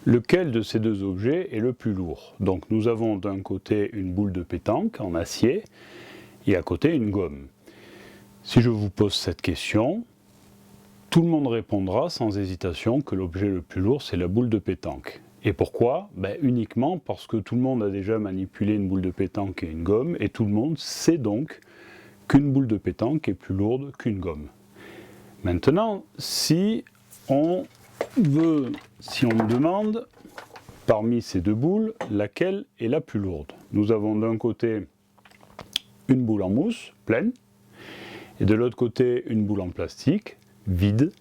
Lequel de ces deux objets est le plus lourd? Donc nous avons d'un côté une boule de pétanque en acier et à côté une gomme. Si je vous pose cette question, tout le monde répondra sans hésitation que l'objet le plus lourd c'est la boule de pétanque. Et pourquoi? Uniquement parce que tout le monde a déjà manipulé une boule de pétanque et une gomme et tout le monde sait donc qu'une boule de pétanque est plus lourde qu'une gomme. Maintenant, si on me demande, parmi ces deux boules, laquelle est la plus lourde? Nous avons d'un côté une boule en mousse, pleine, et de l'autre côté une boule en plastique, vide.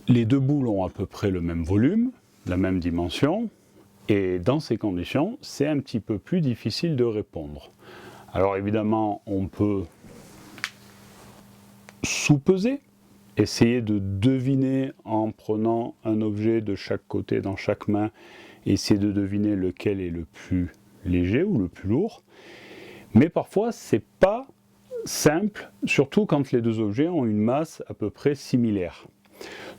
Les deux boules ont à peu près le même volume, la même dimension, et dans ces conditions, c'est un petit peu plus difficile de répondre. Alors évidemment, on peut sous-peser, essayer de deviner en prenant un objet de chaque côté dans chaque main, essayer de deviner lequel est le plus léger ou le plus lourd. Mais parfois, c'est pas simple, surtout quand les deux objets ont une masse à peu près similaire.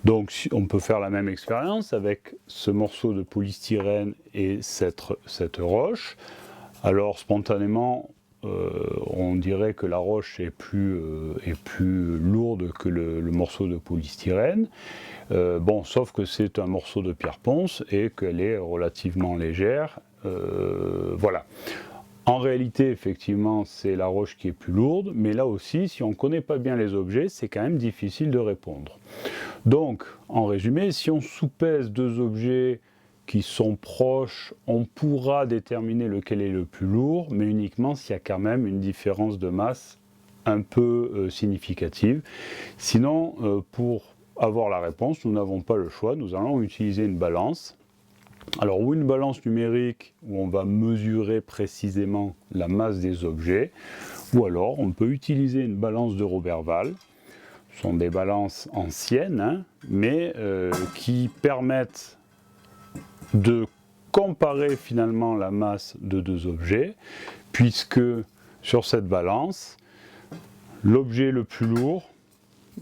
Donc on peut faire la même expérience avec ce morceau de polystyrène et cette roche. Alors spontanément, on dirait que la roche est plus lourde que le morceau de polystyrène. Sauf que c'est un morceau de pierre ponce et qu'elle est relativement légère. Voilà. En réalité, effectivement, c'est la roche qui est plus lourde, mais là aussi, si on ne connaît pas bien les objets, c'est quand même difficile de répondre. Donc, en résumé, si on soupèse deux objets qui sont proches, on pourra déterminer lequel est le plus lourd, mais uniquement s'il y a quand même une différence de masse un peu significative. Sinon, pour avoir la réponse, nous n'avons pas le choix, nous allons utiliser une balance. Alors, ou une balance numérique où on va mesurer précisément la masse des objets, ou alors on peut utiliser une balance de Roberval. Ce sont des balances anciennes, mais qui permettent de comparer finalement la masse de deux objets, puisque sur cette balance, l'objet le plus lourd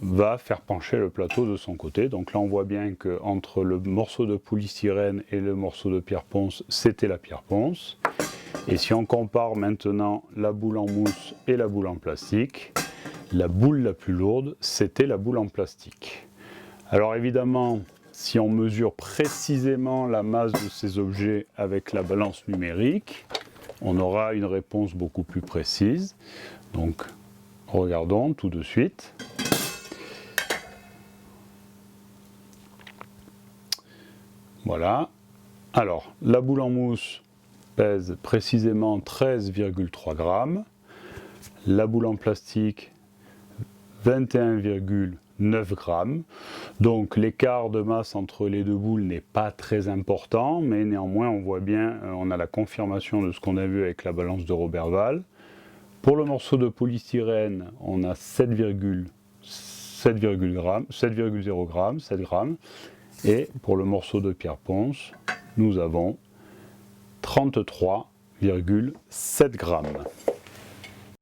va faire pencher le plateau de son côté. Donc là on voit bien qu'entre le morceau de polystyrène et le morceau de pierre ponce, c'était la pierre ponce. Et si on compare maintenant la boule en mousse et la boule en plastique, la boule la plus lourde, c'était la boule en plastique. Alors évidemment, si on mesure précisément la masse de ces objets avec la balance numérique, on aura une réponse beaucoup plus précise. Donc regardons tout de suite. Voilà. Alors, la boule en mousse pèse précisément 13,3 grammes. La boule en plastique, 21,9 grammes. Donc, l'écart de masse entre les deux boules n'est pas très important, mais néanmoins, on voit bien, on a la confirmation de ce qu'on a vu avec la balance de Roberval. Pour le morceau de polystyrène, on a 7,0 grammes, 7 grammes. Et pour le morceau de pierre ponce, nous avons 33,7 grammes.